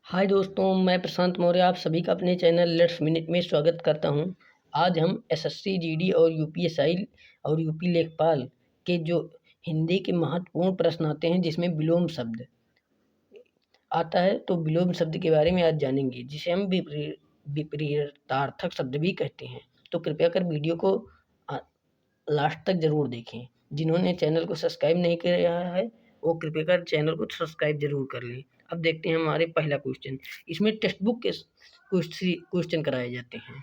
हाय दोस्तों, मैं प्रशांत मौर्य आप सभी का अपने चैनल लेट्स मिनट में स्वागत करता हूं। आज हम एसएससी जीडी और यूपीएसआई और यूपी लेखपाल के जो हिंदी के महत्वपूर्ण प्रश्न आते हैं जिसमें विलोम शब्द आता है, तो विलोम शब्द के बारे में आज जानेंगे, जिसे हम विपरीतार्थक शब्द भी कहते हैं। तो कृपया कर वीडियो को लास्ट तक जरूर देखें। जिन्होंने चैनल को सब्सक्राइब नहीं किया है वो कृपया कर चैनल को सब्सक्राइब जरूर कर लें। अब देखते हैं हमारे पहला क्वेश्चन। इसमें टेक्स्ट बुक के क्वेश्चन कराए जाते हैं।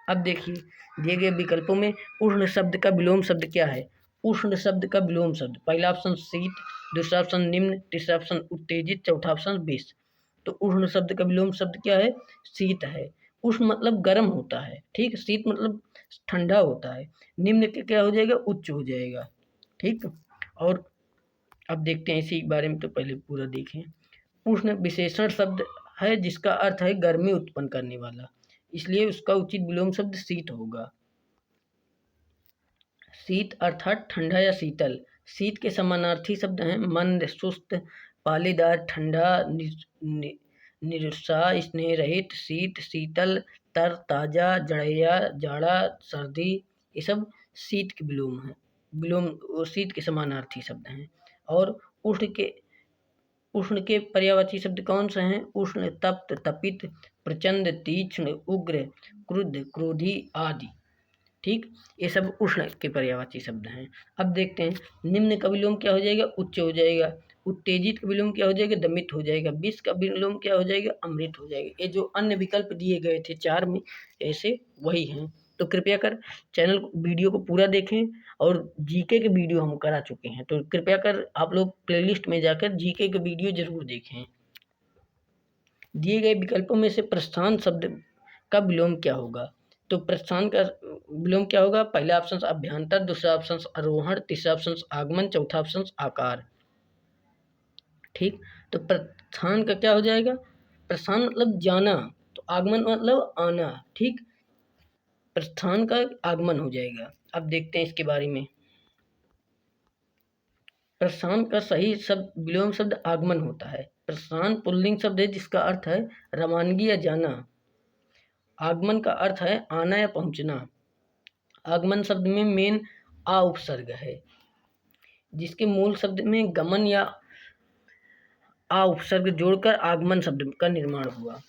अब देखिए, दिए गए विकल्पों में उष्ण शब्द का विलोम शब्द क्या है। उष्ण शब्द का विलोम शब्द, पहला ऑप्शन शीत, दूसरा ऑप्शन निम्न, तीसरा ऑप्शन उत्तेजित, चौथा ऑप्शन विष। तो उष्ण शब्द का विलोम शब्द क्या है? शीत है। उष्ण मतलब गर्म होता है, ठीक। शीत मतलब ठंडा होता है। निम्न के क्या हो जाएगा? उच्च हो जाएगा, ठीक। और अब देखते हैं इसी बारे में, तो पहले पूरा देखें। उष्ण विशेषण शब्द है जिसका अर्थ है गर्मी उत्पन्न करने वाला, इसलिए उसका उचित विलोम शब्द शीत होगा। शीत अर्थात ठंडा या शीतल। शीत के समानार्थी शब्द हैं मंद, सुस्त, पालीदार, ठंडा, निरुत्साह, स्नेह रहित, शीत, शीतल, तर, ताजा, जड़ैया, जाड़ा, सर्दी। ये सब शीत के विलोम हैं। विलोम शीत के समानार्थी शब्द हैं। और उष्ण के पर्यायवाची शब्द कौन से हैं? उष्ण, तप्त, तपित, प्रचंड, तीक्ष्ण, उग्र, क्रुद्ध, क्रोधी आदि, ठीक। ये सब उष्ण के पर्यायवाची शब्द हैं। अब देखते हैं निम्न का विलोम क्या हो जाएगा? उच्च हो जाएगा। उत्तेजित का विलोम क्या हो जाएगा? दमित हो जाएगा। विष का विलोम क्या हो जाएगा? अमृत हो जाएगा। ये जो अन्य विकल्प दिए गए थे चार में, ऐसे वही हैं। तो कृपया कर चैनल वीडियो को पूरा देखें। और जीके के वीडियो हम करा चुके हैं, तो कृपया कर आप लोग प्लेलिस्ट में जाकर जीके के वीडियो जरूर देखें। दिए गए विकल्पों में से प्रस्थान शब्द का विलोम क्या होगा? तो प्रस्थान का विलोम क्या होगा? पहला ऑप्शन अभ्यंतर, दूसरा ऑप्शन आरोहण, तीसरा ऑप्शन आगमन, चौथा ऑप्शन आकार, ठीक। तो प्रस्थान का क्या हो जाएगा? प्रस्थान मतलब जाना, तो आगमन मतलब आना, ठीक। प्रस्थान का आगमन हो जाएगा। अब देखते हैं इसके बारे में। प्रस्थान का सही शब्द विलोम शब्द आगमन होता है। प्रस्थान पुल्लिंग शब्द है जिसका अर्थ है रवानगी या जाना। आगमन का अर्थ है आना या पहुंचना। आगमन शब्द में मेन आ उपसर्ग है, जिसके मूल शब्द में गमन या आ उपसर्ग जोड़कर आगमन शब्द का निर्माण हुआ।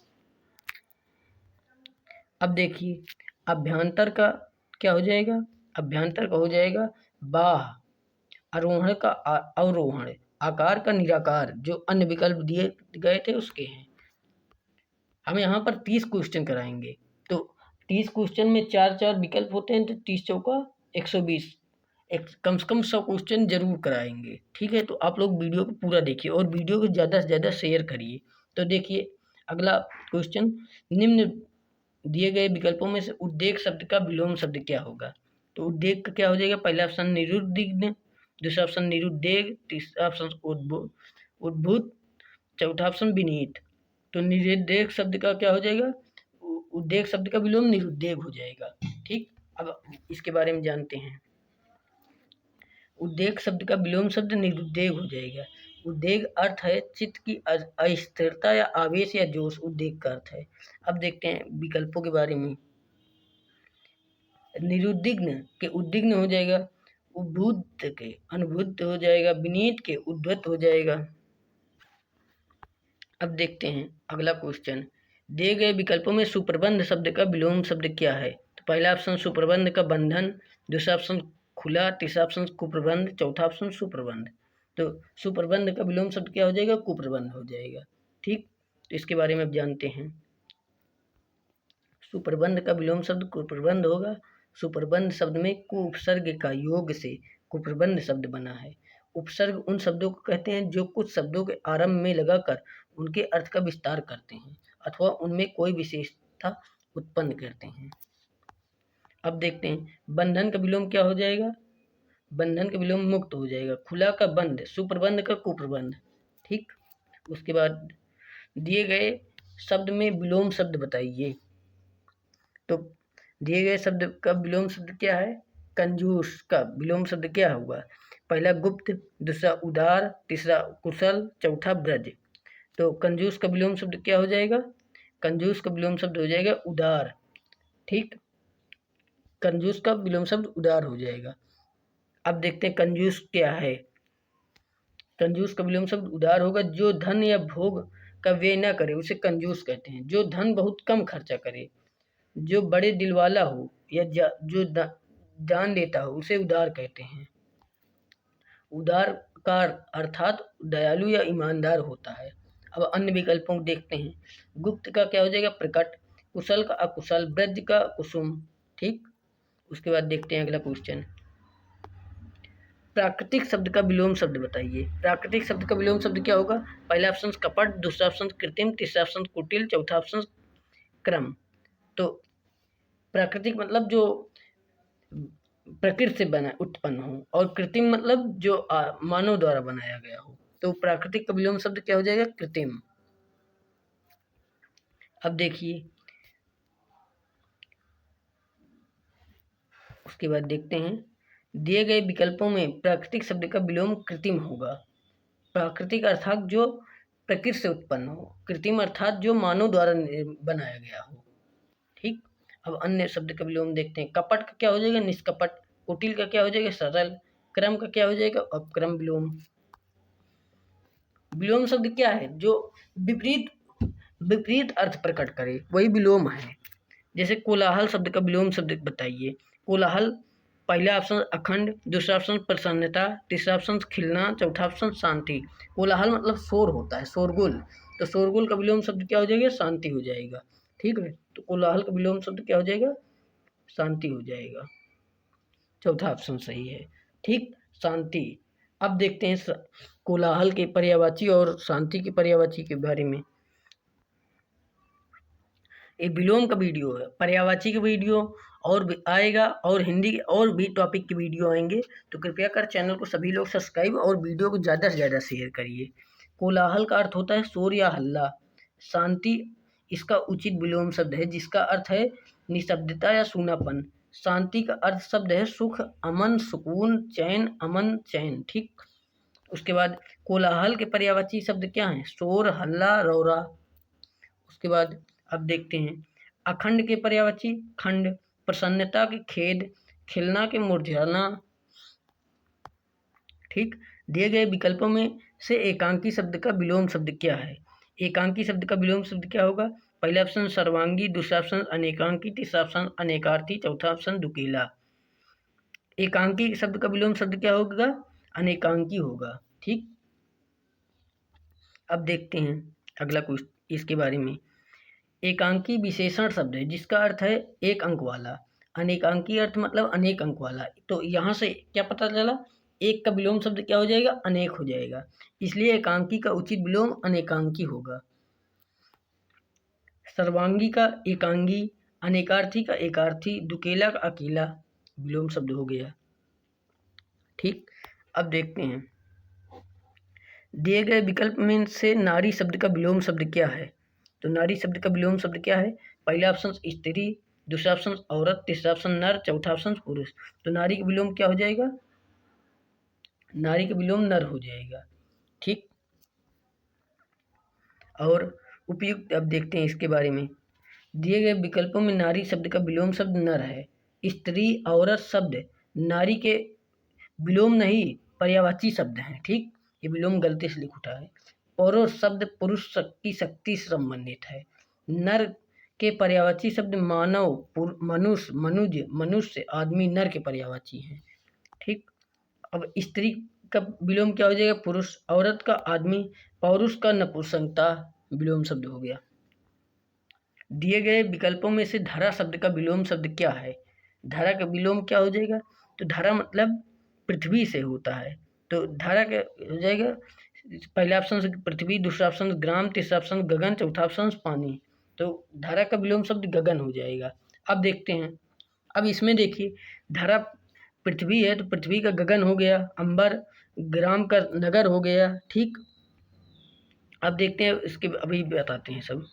अब देखिए, अभ्यंतर का क्या हो जाएगा? अभ्यंतर का हो जाएगा बाह, आरोहण का अवरोहण, आकार का निराकार, जो अन्य विकल्प दिए गए थे उसके हैं। हम यहाँ पर 30 क्वेश्चन कराएंगे, तो 30 क्वेश्चन में चार चार विकल्प होते हैं, तो 30 चौका 120, कम से कम 100 क्वेश्चन जरूर कराएंगे, ठीक है। तो आप लोग वीडियो को पूरा देखिए और वीडियो को ज़्यादा से ज़्यादा शेयर करिए। तो देखिए अगला क्वेश्चन, निम्न दिए गए विकल्पों में से उद्वेग शब्द का विलोम शब्द क्या होगा? तो उद्वेग का क्या हो जाएगा? पहला ऑप्शन निरुद्विग्न, दूसरा ऑप्शन निरुद्वेग, तीसरा ऑप्शन उद्भूत, चौथा ऑप्शन विनीत। तो निरुद्वेग शब्द का क्या हो जाएगा? उद्वेग शब्द का विलोम निरुद्वेग हो जाएगा, ठीक। अब इसके बारे में जानते हैं। उद्वेग शब्द का विलोम शब्द निरुद्वेग हो जाएगा। उद्वेग अर्थ है चित्त की अस्थिरता या आवेश या जोश, उद्वेग का अर्थ है। अब देखते हैं विकल्पों के बारे में। निरुद्विग्न के उद्विग्न हो जाएगा, उद्भूत के अनुभूत हो जाएगा, विनीत के उद्धत हो जाएगा। अब देखते हैं अगला क्वेश्चन। दिए गए विकल्पों में सुप्रबंध शब्द का विलोम शब्द क्या है? तो पहला ऑप्शन सुप्रबंध का बंधन, दूसरा ऑप्शन खुला, तीसरा ऑप्शन कुप्रबंध, चौथा ऑप्शन सुप्रबंध। तो सुप्रबंध का विलोम शब्द क्या हो जाएगा? कुप्रबंध हो जाएगा, ठीक। तो इसके बारे में अब जानते हैं। सुप्रबंध का विलोम शब्द कुप्रबंध होगा। सुप्रबंध शब्द में कु उपसर्ग का योग से कुप्रबंध शब्द बना है। उपसर्ग उन शब्दों को कहते हैं जो कुछ शब्दों के आरंभ में लगाकर उनके अर्थ का विस्तार करते हैं अथवा उनमें कोई विशेषता उत्पन्न करते हैं। अब देखते हैं बंधन का विलोम क्या हो जाएगा? बंधन का विलोम मुक्त हो जाएगा। खुला का बंध, सुप्रबंध का कुप्रबंध, ठीक। उसके बाद दिए गए शब्द में विलोम शब्द बताइए। तो दिए गए शब्द का विलोम शब्द क्या है? कंजूस का विलोम शब्द क्या होगा? पहला गुप्त, दूसरा उदार, तीसरा कुशल, चौथा ब्रज। तो कंजूस का विलोम शब्द क्या हो जाएगा? कंजूस का विलोम शब्द हो जाएगा उदार। ठीक, कंजूस का विलोम शब्द उदार हो जाएगा। अब देखते हैं कंजूस क्या है। कंजूस का विलोम शब्द उदार होगा। जो धन या भोग का व्यय न करे उसे कंजूस कहते हैं। जो धन बहुत कम खर्चा करे, जो बड़े दिल वाला हो या जो दान देता हो उसे उदार कहते हैं। उदार का अर्थात दयालु या ईमानदार होता है। अब अन्य विकल्पों को देखते हैं। गुप्त का क्या हो जाएगा? प्रकट। कुशल का अकुशल। ब्रज का कुसुम। ठीक, उसके बाद देखते हैं अगला क्वेश्चन। प्राकृतिक शब्द का विलोम शब्द बताइए। प्राकृतिक शब्द का विलोम शब्द क्या होगा? पहला ऑप्शन कपट, दूसरा ऑप्शन कृत्रिम, तीसरा ऑप्शन कुटिल, चौथा ऑप्शन क्रम। तो प्राकृतिक मतलब जो प्रकृति से बना उत्पन्न हो, और कृत्रिम मतलब जो मानव द्वारा बनाया गया हो। तो प्राकृतिक का विलोम शब्द क्या हो जाएगा? कृत्रिम। अब देखिए उसके बाद देखते हैं। दिए गए विकल्पों में प्राकृतिक शब्द का विलोम कृत्रिम होगा। प्राकृतिक अर्थात जो प्रकृति से उत्पन्न हो, कृत्रिम अर्थात जो मानव द्वारा बनाया गया हो। ठीक, अब अन्य शब्द का विलोम देखते हैं। कपट का क्या हो जाएगा? निष्कपट। कुटिल का क्या हो जाएगा? सरल। क्रम का क्या हो जाएगा? अपक्रम विलोम। विलोम शब्द क्या है? जो विपरीत अर्थ प्रकट करे वही विलोम है। जैसे कोलाहल शब्द का विलोम शब्द बताइए। कोलाहल, पहला ऑप्शन अखंड, दूसरा ऑप्शन प्रसन्नता, तीसरा ऑप्शन खिलना, चौथा ऑप्शन शांति। कोलाहल मतलब शोर होता है, शोरगुल। तो शोरगुल का विलोम शब्द क्या हो जाएगा? शांति हो जाएगा। ठीक है, तो कोलाहल का विलोम शब्द क्या हो जाएगा? शांति हो जाएगा। चौथा ऑप्शन सही है। ठीक, शांति। अब देखते हैं कोलाहल के पर्यायवाची और शांति के पर्यायवाची के बारे में। ये विलोम का वीडियो है, पर्यायवाची का वीडियो और भी आएगा, और हिंदी के और भी टॉपिक के वीडियो आएंगे। तो कृपया कर चैनल को सभी लोग सब्सक्राइब और वीडियो को ज़्यादा से ज़्यादा शेयर करिए। कोलाहल का अर्थ होता है शोर या हल्ला। शांति इसका उचित विलोम शब्द है, जिसका अर्थ है निशब्दता या सूनापन। शांति का अर्थ शब्द है सुख, अमन, सुकून, चैन, अमन, चैन। ठीक, उसके बाद कोलाहल के पर्यायवाची शब्द क्या हैं? शोर, हल्ला, रौरा। उसके बाद अब देखते हैं अखंड के पर्यायवाची खंड, प्रसन्नता के खेद, खिलना के मुरझाना। ठीक, दिए गए विकल्पों में से एकांकी शब्द का विलोम शब्द क्या है? एकांकी शब्द का विलोम शब्द क्या होगा? पहला ऑप्शन सर्वांगी, दूसरा ऑप्शन अनेकांकी, तीसरा ऑप्शन अनेकार्थी, चौथा ऑप्शन दुकीला। एकांकी शब्द का विलोम शब्द क्या होगा? अनेकांकी होगा। ठीक, अब देखते हैं अगला क्वेश्चन इसके बारे में। एकांकी विशेषण शब्द है जिसका अर्थ है एक अंक वाला। अनेकांकी अर्थ मतलब अनेक अंक वाला। तो यहाँ से क्या पता चला? एक का विलोम शब्द क्या हो जाएगा? अनेक हो जाएगा। इसलिए एकांकी का उचित विलोम अनेकांकी होगा। सर्वांगी का एकांगी, अनेकार्थी का एकार्थी, दुकेला का अकेला विलोम शब्द हो गया। ठीक, अब देखते हैं दिए गए विकल्प में से नारी शब्द का विलोम शब्द क्या है? तो नारी शब्द का विलोम शब्द क्या है? पहला ऑप्शन स्त्री, दूसरा ऑप्शन औरत, तीसरा ऑप्शन नर, चौथा ऑप्शन पुरुष। तो नारी का विलोम क्या हो जाएगा? नारी का विलोम नर हो जाएगा। ठीक, और उपयुक्त अब देखते हैं इसके बारे में। दिए गए विकल्पों में नारी शब्द का विलोम शब्द नर है। स्त्री, औरत शब्द नारी के विलोम नहीं पर्यायवाची शब्द हैं। ठीक, ये विलोम गलती से लिख उठा है। पौरुष शब्द पुरुष की शक्ति से संबंधित है। नर के पर्यायवाची शब्द मानव, मनुष्य, मनुज, मनुष्य, आदमी नर के पर्यायवाची हैं। ठीक, अब स्त्री का विलोम क्या हो जाएगा? पुरुष। औरत का आदमी, पौरुष का नपुंसकता विलोम शब्द हो गया। दिए गए विकल्पों में से धरा शब्द का विलोम शब्द क्या है? धरा का विलोम क्या हो जाएगा? तो धरा मतलब पृथ्वी से होता है। तो धरा क्या हो जाएगा? पहला ऑप्शन पृथ्वी, दूसरा ऑप्शन ग्राम, तीसरा ऑप्शन गगन, चौथा ऑप्शन पानी। तो धरा का विलोम शब्द गगन हो जाएगा। अब देखते हैं, अब इसमें देखिए धरा पृथ्वी है तो पृथ्वी का गगन हो गया, अंबर ग्राम का नगर हो गया। ठीक, अब देखते हैं इसके अभी बताते हैं सब।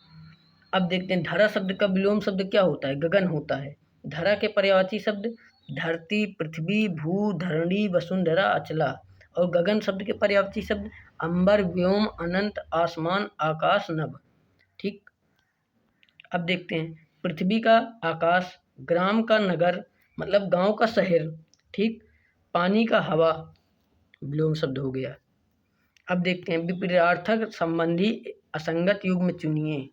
अब देखते हैं धरा शब्द का विलोम शब्द क्या होता है? गगन होता है। धरा के पर्यायवाची शब्द धरती, पृथ्वी, भू, धरणी, वसुंधरा, अचला। और गगन शब्द के पर्यायवाची शब्द अंबर व्योम अनंत आसमान आकाश नभ। ठीक, अब देखते हैं पृथ्वी का आकाश, ग्राम का नगर मतलब गांव का शहर, ठीक, पानी का हवा, विलोम शब्द हो गया। अब देखते हैं विपरीतार्थक संबंधी असंगत युग्म चुनिए,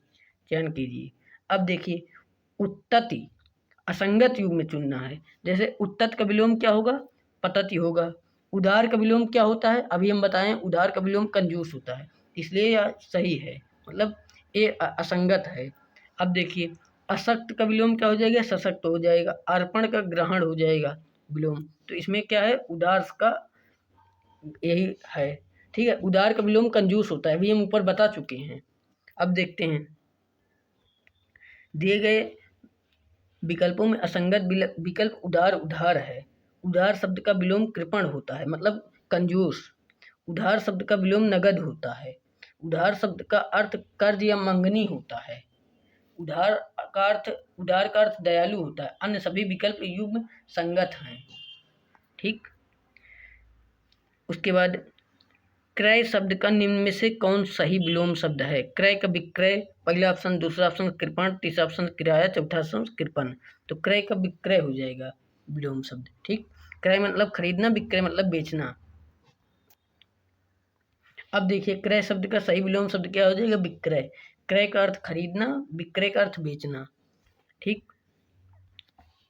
चयन कीजिए। अब देखिए उत्तति असंगत युग्म चुनना है। जैसे उत्तत का विलोम क्या होगा, पतति होगा। उदार का विलोम क्या होता है, अभी हम बताएं, उदार का विलोम कंजूस होता है, इसलिए यह सही है, मतलब ये असंगत है। अब देखिए अशक्त का विलोम क्या हो जाएगा, सशक्त हो जाएगा। अर्पण का ग्रहण हो जाएगा विलोम, तो इसमें क्या है, उदार का यही है। ठीक है, उदार का विलोम कंजूस होता है, अभी हम ऊपर बता चुके हैं। अब देखते हैं दिए गए विकल्पों में असंगत विकल्प उदार उधार है। उधार शब्द का विलोम कृपण होता है, मतलब कंजूस। उधार शब्द का विलोम नगद होता है। उधार शब्द का अर्थ कर्ज या मंगनी होता है। उधार उदार का अर्थ दयालु होता है। अन्य सभी विकल्प युग्म संगत हैं। ठीक, उसके बाद क्रय शब्द का निम्न में से कौन सही विलोम शब्द है। क्रय का विक्रय, पहला ऑप्शन, दूसरा ऑप्शन कृपण, तीसरा ऑप्शन किराया, चौथा ऑप्शन कृपण। तो क्रय का विक्रय हो जाएगा विलोम शब्द। ठीक, क्रय मतलब खरीदना, विक्रय मतलब बेचना। अब देखिए क्रय शब्द का सही विलोम शब्द क्या हो जाएगा, विक्रय। क्रय का अर्थ खरीदना, विक्रय का अर्थ बेचना। ठीक,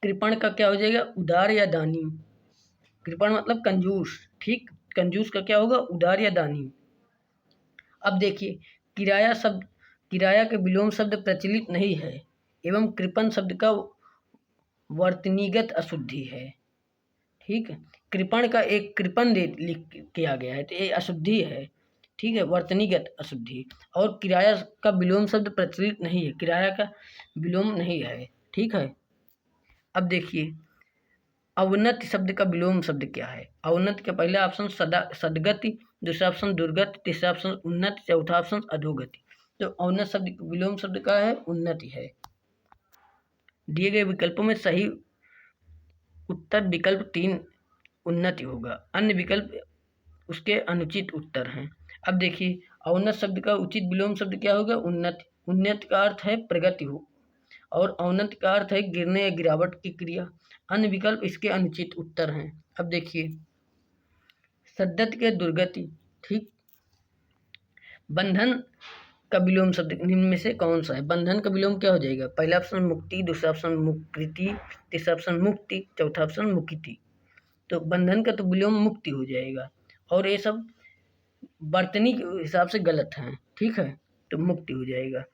कृपण का क्या हो जाएगा, उदार या दानी। कृपण मतलब कंजूस। ठीक, कंजूस का क्या होगा, उदार या दानी। अब देखिए किराया के विलोम शब्द प्रचलित नहीं है एवं कृपण शब्द का वर्तनीगत अशुद्धि है। ठीक है, कृपण का एक कृपण लिख किया गया है, तो ये अशुद्धि है। ठीक है, वर्तनीगत अशुद्धि। और किराया का विलोम शब्द प्रचलित नहीं है, किराया का विलोम नहीं है। ठीक है, अब देखिए अवनति शब्द का विलोम शब्द क्या है। अवनति का पहला ऑप्शन सदगति, दूसरा ऑप्शन दुर्गति, तीसरा ऑप्शन उन्नति, चौथा ऑप्शन अधोगति। तो अवनत शब्द विलोम शब्द का है, उन्नति है। दिए गए विकल्पों में सही उत्तर विकल्प 3 उन्नति होगा, अन्य विकल्प उसके अनुचित उत्तर हैं। अब देखिए अवनत शब्द का उचित विलोम शब्द क्या होगा, उन्नति। उन्नति का अर्थ है प्रगति हो और अवनति का अर्थ है गिरने या गिरावट की क्रिया। अन्य विकल्प इसके अनुचित उत्तर हैं। अब देखिए सद्गति के दुर्गति। ठीक, बंधन का विलोम शब्द निम्न में से कौन सा है। बंधन का विलोम क्या हो जाएगा, पहला ऑप्शन मुक्ति, दूसरा ऑप्शन मुकृति, तीसरा ऑप्शन मुक्ति, चौथा ऑप्शन मुक्ति। तो बंधन का तो विलोम मुक्ति हो जाएगा और ये सब वर्तनी के हिसाब से गलत हैं। ठीक है, तो मुक्ति हो जाएगा।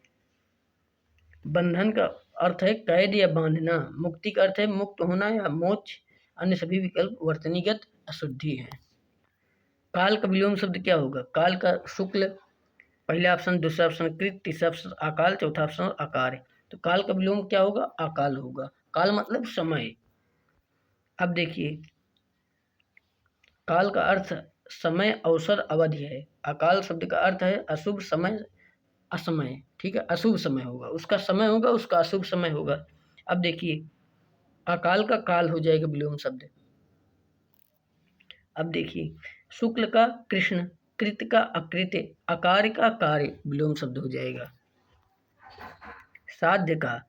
बंधन का अर्थ है कैद या बांधना, मुक्ति का अर्थ है मुक्त होना या मोक्ष। अन्य सभी विकल्प वर्तनीगत अशुद्धि है। काल का विलोम शब्द क्या होगा, काल का शुक्ल, पहला ऑप्शन, दूसरा ऑप्शन कृत, तीसरा ऑप्शन अकाल, चौथा ऑप्शन अकार। तो काल का विलोम क्या होगा, अकाल होगा। काल मतलब समय। अब देखिए काल का अर्थ समय, अवसर, अवधि है। अकाल शब्द का अर्थ है अशुभ समय, असमय। ठीक है, अशुभ समय होगा, उसका समय होगा, उसका अशुभ समय होगा। अब देखिए अकाल का काल हो जाएगा विलोम शब्द। अब देखिए शुक्ल का कृष्ण, कृत का अकृत्य, अकार्य का कार्य विलोम शब्द हो जाएगा। साध्य का,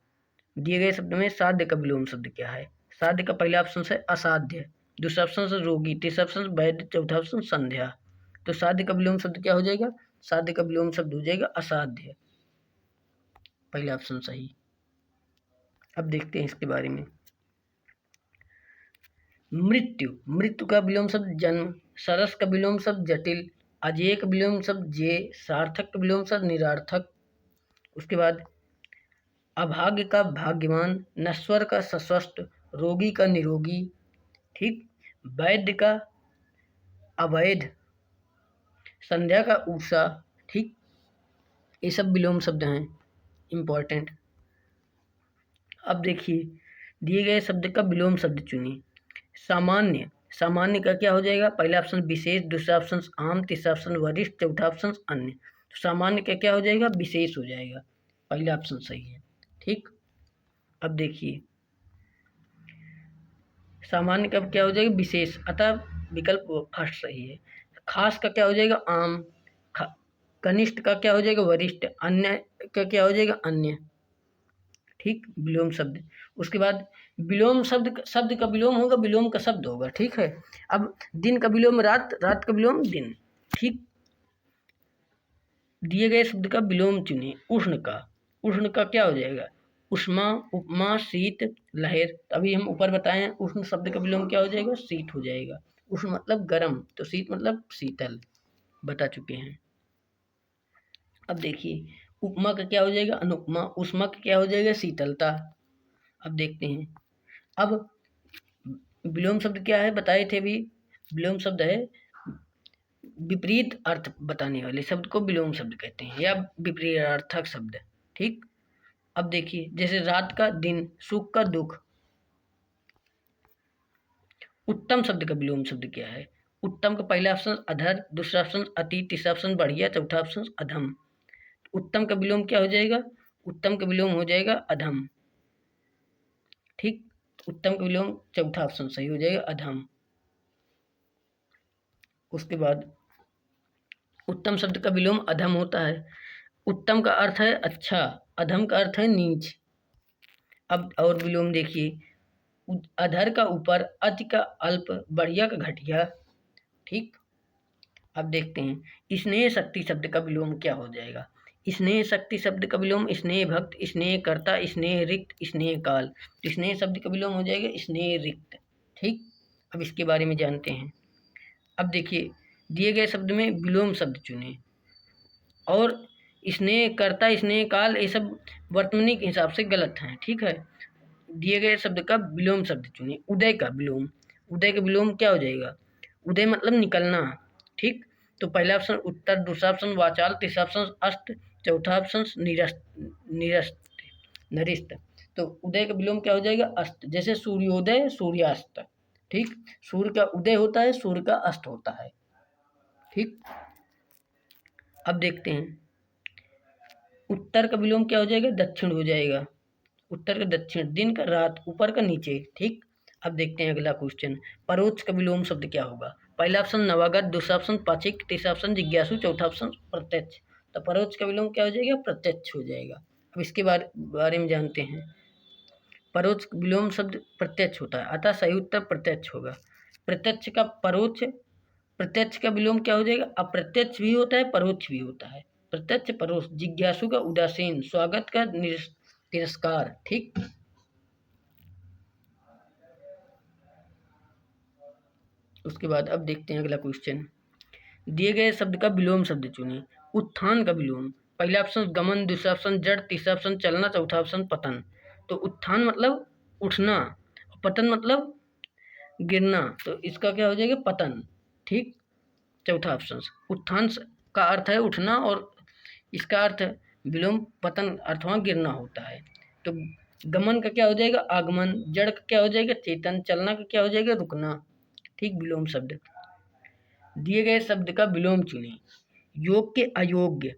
दिए गए शब्द में साध्य का विलोम शब्द क्या है। साध्य का पहला ऑप्शन है असाध्य, दूसरा ऑप्शन से रोगी, तीसरा ऑप्शन वैद्य, चौथा ऑप्शन संध्या। तो साध्य का विलोम शब्द क्या हो जाएगा, साध्य का विलोम शब्द हो जाएगा असाध्य, पहला ऑप्शन सही। अब देखते हैं इसके बारे में। मृत्यु, मृत्यु का विलोम शब्द जन्म, सरस का विलोम शब्द जटिल, अजेय का विलोम शब्द जे, सार्थक का विलोम शब्द निरार्थक। उसके बाद अभाग्य का भाग्यवान, नश्वर का सस्वस्त, रोगी का निरोगी। ठीक, वैद्य का अवैध, संध्या का ऊषा। ठीक, ये सब विलोम शब्द हैं इम्पॉर्टेंट। अब देखिए दिए गए शब्द का विलोम शब्द चुनिए। सामान्य, सामान्य का क्या हो जाएगा, पहला ऑप्शन विशेष, दूसरा ऑप्शन आम, तीसरा ऑप्शन वरिष्ठ, चौथा ऑप्शन अन्य। तो सामान्य का क्या हो जाएगा, विशेष हो जाएगा, पहला ऑप्शन सही है। ठीक, अब देखिए सामान्य का क्या हो जाएगा, विशेष, अतः विकल्प फर्स्ट सही है। खास का क्या हो जाएगा, आम, कनिष्ठ का क्या हो जाएगा? वरिष्ठ। अन्य का क्या हो जाएगा? अन्य। ठीक, विलोम शब्द। उसके बाद विलोम शब्द, शब्द का विलोम होगा, विलोम का शब्द होगा। ठीक है। अब दिन का विलोम रात, रात का विलोम दिन। ठीक, दिए गए शब्द का विलोम चुनिए। उष्ण का, उष्ण का क्या हो जाएगा? उष्मा, उपमा, शीत, लहर। अभी हम ऊपर बताएं उष्ण शब्द का विलोम क्या हो जाएगा? शीत हो जाएगा। उष्ण मतलब गर्म, तो शीत मतलब शीतल, बता चुके हैं। अब देखिए उपमा का क्या हो जाएगा? अनुपमा। उष्मा का क्या हो जाएगा? शीतलता। अब देखते हैं। अब विलोम शब्द क्या है बताए थे अभी? विलोम शब्द है विपरीत अर्थ बताने वाले शब्द को विलोम शब्द कहते हैं, या विपरीतार्थक शब्द। ठीक, अब देखिए जैसे रात का दिन, सुख का दुख। उत्तम शब्द का विलोम शब्द क्या है? उत्तम का पहला ऑप्शन अधर, दूसरा ऑप्शन अति, तीसरा ऑप्शन बढ़िया, चौथा ऑप्शन अधम। उत्तम का विलोम क्या हो जाएगा? उत्तम का विलोम हो जाएगा अधम। ठीक, उत्तम का विलोम चौथा ऑप्शन सही हो जाएगा, अधम। उसके बाद उत्तम शब्द का विलोम अधम होता है। उत्तम का अर्थ है अच्छा, अधम का अर्थ है नीच। अब और विलोम देखिए, अधर का ऊपर, अति का अल्प, बढ़िया का घटिया। ठीक, अब देखते हैं स्नेह शक्ति शब्द का विलोम क्या हो जाएगा? स्नेह शक्ति शब्द का विलोम स्नेह भक्त, स्नेह कर्ता, स्नेह रिक्त, स्नेह काल। तो स्नेह शब्द का विलोम हो जाएगा स्नेह रिक्त। ठीक, अब इसके बारे में जानते हैं। अब देखिए दिए गए शब्द में विलोम शब्द चुने, और स्नेह कर्ता, स्नेह काल, ये सब वर्तमानी के हिसाब से गलत हैं। ठीक है, दिए गए शब्द का विलोम शब्द चुनिए। उदय का विलोम, उदय का विलोम क्या हो जाएगा? उदय मतलब निकलना। ठीक, तो पहला ऑप्शन उत्तर, दूसरा ऑप्शन वाचाल, तीसरा ऑप्शन अस्त, चौथा ऑप्शन निरस्त, निरस्त, नरिस्त। तो उदय का विलोम क्या हो जाएगा? अस्त। जैसे सूर्योदय, सूर्यास्त। ठीक, सूर्य का उदय होता है, सूर्य का अस्त होता है। ठीक, अब देखते हैं उत्तर का विलोम क्या हो जाएगा? दक्षिण हो जाएगा। उत्तर का दक्षिण, दिन का रात, ऊपर का नीचे। ठीक, अब देखते हैं अगला क्वेश्चन। परोक्ष का विलोम शब्द क्या होगा? पहला ऑप्शन नवागत, दूसरा ऑप्शन पाचिक, तीसरा ऑप्शन जिज्ञासु, चौथा ऑप्शन प्रत्यक्ष। तो परोक्ष का विलोम क्या हो जाएगा? प्रत्यक्ष हो जाएगा। अब इसके बारे में जानते हैं। परोक्ष विलोम शब्द प्रत्यक्ष होता है, अतः सही उत्तर प्रत्यक्ष होगा। प्रत्यक्ष का परोक्ष, प्रत्यक्ष का विलोम क्या हो जाएगा? अप्रत्यक्ष भी होता है, परोक्ष भी होता है। प्रत्यक्ष, परोक्ष। जिज्ञासु का उदासीन, स्वागत का तिरस्कार। ठीक, उसके बाद अब देखते हैं अगला क्वेश्चन। दिए गए शब्द का विलोम शब्द चुनिए। उत्थान का विलोम, पहला ऑप्शन गमन, दूसरा ऑप्शन जड़, तीसरा ऑप्शन चलना, चौथा ऑप्शन पतन। तो उत्थान मतलब उठना, पतन मतलब गिरना, तो इसका क्या हो जाएगा? पतन। ठीक, चौथा ऑप्शन। उत्थान का अर्थ है उठना, और इसका अर्थ विलोम पतन अथवा गिरना होता है। तो गमन का क्या हो जाएगा? आगमन। जड़ का क्या हो जाएगा? चेतन। चलना का क्या हो जाएगा? रुकना। ठीक, विलोम शब्द। दिए गए शब्द का विलोम चुनें। योग के अयोग्य,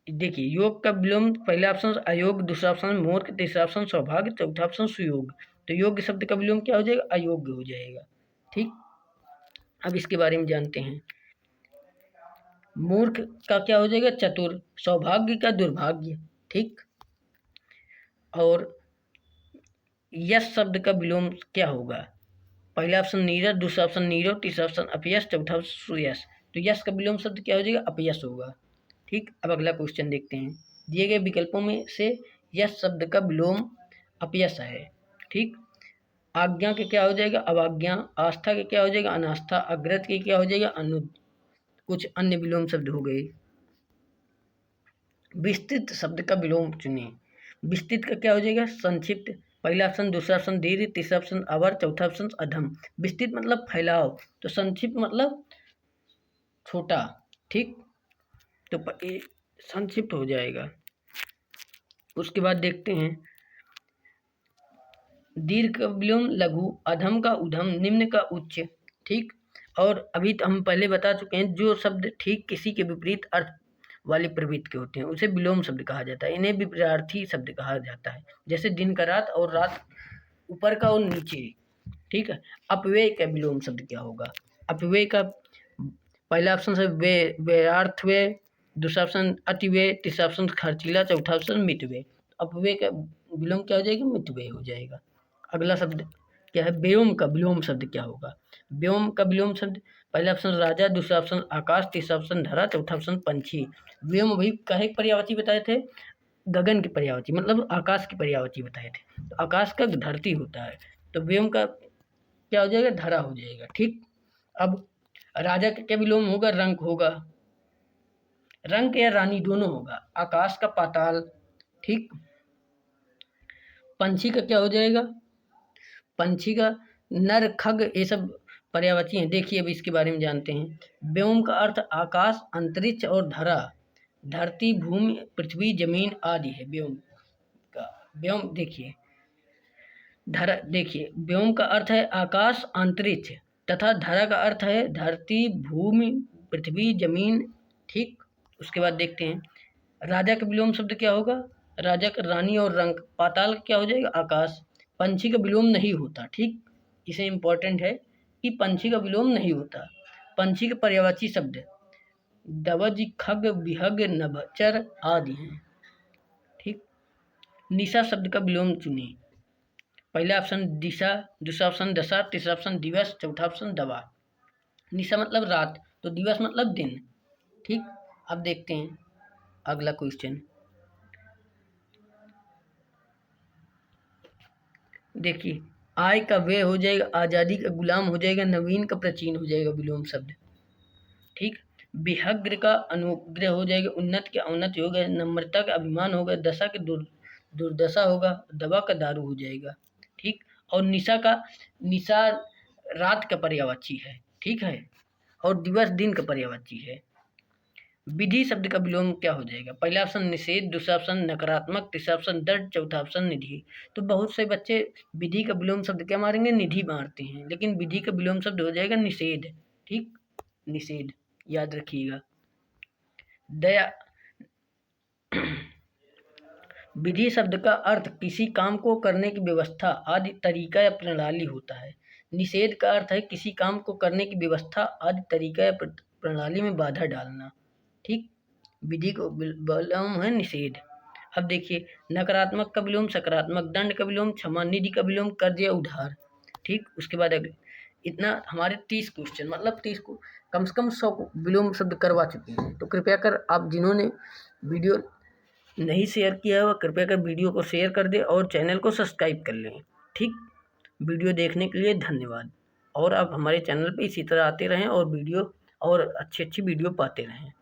देखिए योग का विलोम, पहला ऑप्शन अयोग, दूसरा ऑप्शन मूर्ख, तीसरा ऑप्शन सौभाग्य, चौथा ऑप्शन सुयोग। तो योग्य शब्द का विलोम क्या हो जाएगा? अयोग्य हो जाएगा। ठीक, अब इसके बारे में जानते हैं। मूर्ख का क्या हो जाएगा? चतुर। सौभाग्य का दुर्भाग्य। ठीक, और यश शब्द का विलोम क्या होगा? पहला ऑप्शन नीरज, दूसरा ऑप्शन नीरव, तीसरा ऑप्शन अपयश, चौथा ऑप्शन सुयश। तो यश का विलोम शब्द क्या हो जाएगा? अपयश होगा। ठीक, अब अगला क्वेश्चन देखते हैं। दिए गए विकल्पों में से यश शब्द का विलोम अपयश है। ठीक, आज्ञा के क्या हो जाएगा? अवाज्ञा। आस्था के क्या हो जाएगा? अनास्था। अग्रत के क्या हो जाएगा? अनुद। कुछ अन्य विलोम शब्द हो गए। विस्तृत शब्द का विलोम चुनिए। विस्तृत का क्या हो जाएगा? संक्षिप्त। पहला ऑप्शन, दूसरा ऑप्शन दीर्घ, तीसरा ऑप्शन अवर, चौथा ऑप्शन अधम। विस्तृत मतलब फैलाव, तो संक्षिप्त मतलब छोटा। ठीक, तो ये संक्षिप्त हो जाएगा। उसके बाद देखते हैं दीर्घ का विलोम लघु, अधम का उधम, निम्न का उच्च। ठीक, और अभी तो हम पहले बता चुके हैं जो शब्द ठीक किसी के विपरीत अर्थ वाले प्रवृत्ति के होते हैं उसे विलोम शब्द कहा जाता है। इन्हें विपरीतार्थी शब्द कहा जाता है। जैसे दिन का रात और रात ऊपर का और नीचे। ठीक है, अपव्यय का विलोम शब्द क्या होगा? अपव्यय का पहला ऑप्शन है व्यर्थ व्यय, दूसरा ऑप्शन अति व्यय, तीसरा ऑप्शन खर्चीला, चौथा ऑप्शन मितव्यय। अपव्यय का विलोम क्या हो जाएगा? मितव्यय हो जाएगा। अगला शब्द क्या है? व्योम का विलोम शब्द क्या होगा? व्योम का विलोम शब्द, पहला ऑप्शन राजा, दूसरा ऑप्शन आकाश, तीसरा ऑप्शन धरा, चौथा ऑप्शन पंछी। व्योम अभी काहे पर्यायवाची बताए थे? गगन की पर्यायवाची, मतलब आकाश की पर्यायवाची बताए थे। तो आकाश का धरती होता है, तो व्योम का क्या हो जाएगा? धरा हो जाएगा। ठीक। अब राजा का क्या विलोम होगा? रंक होगा। रंक या रानी दोनों होगा। आकाश का पाताल। ठीक। पंछी का क्या हो जाएगा? पंछी का नर, खग, ये सब पर्यायवाची हैं। देखिए अब इसके बारे में जानते हैं। व्योम का अर्थ आकाश, अंतरिक्ष और धरा, धरती, भूमि, पृथ्वी, जमीन आदि है व्योम का। व्योम देखिए, धरा, देखिए व्योम का अर्थ है आकाश, अंतरिक्ष, तथा धरा का अर्थ है धरती, भूमि, पृथ्वी, जमीन। ठीक। उसके बाद देखते हैं राजा का विलोम शब्द क्या होगा? राजा का रानी और रंक। पाताल का क्या हो जाएगा? आकाश। पंछी का विलोम नहीं होता। ठीक। इसे इंपॉर्टेंट है कि पंछी का विलोम नहीं होता। पंछी के पर्यायवाची शब्द दवज, खग, विहग, नभचर आदि हैं। ठीक। निशा शब्द का विलोम चुनिए। पहला ऑप्शन दिशा, दूसरा ऑप्शन दशा, तीसरा ऑप्शन दिवस, चौथा ऑप्शन दवा। निशा मतलब रात, तो दिवस मतलब दिन। ठीक। अब देखते हैं अगला क्वेश्चन। देखिए, आय का व्यय हो जाएगा, आज़ादी का गुलाम हो जाएगा, नवीन का प्राचीन हो जाएगा विलोम शब्द। ठीक। विहग्र का अनुग्रह हो जाएगा, उन्नत के अवनति हो गया, नम्रता का अभिमान होगा, दशा के दुर्दशा होगा, दवा का दारू हो जाएगा। ठीक। और निशा रात का पर्यायवाची है। ठीक है। और दिवस दिन का पर्यायवाची है। विधि शब्द का विलोम क्या हो जाएगा? पहला ऑप्शन निषेध, दूसरा ऑप्शन नकारात्मक, तीसरा ऑप्शन दृढ़, चौथा ऑप्शन निधि। तो बहुत से बच्चे विधि का विलोम शब्द क्या मारेंगे? निधि मारते हैं, लेकिन विधि का विलोम शब्द हो जाएगा निषेध। ठीक। निषेध याद रखिएगा। दया विधि शब्द का अर्थ किसी काम को करने की व्यवस्था आदि तरीका या प्रणाली होता है। निषेध का अर्थ है किसी काम को करने की व्यवस्था आदि तरीका या प्रणाली में बाधा डालना। ठीक। विधि को विलोम है निषेध। अब देखिए, नकारात्मक का विलोम सकारात्मक, दंड का विलोम क्षमा, निधि का विलोम कर्ज या उधार। ठीक। उसके बाद अगले इतना हमारे 30 क्वेश्चन, मतलब 30 को कम से कम 100 विलोम शब्द करवा चुके हैं। तो कृपया कर आप जिन्होंने वीडियो नहीं शेयर किया है वह कृपया कर वीडियो को शेयर कर दें और चैनल को सब्सक्राइब कर लें। ठीक। वीडियो देखने के लिए धन्यवाद। और आप हमारे चैनल पे इसी तरह आते रहें और वीडियो और अच्छी अच्छी वीडियो पाते रहें।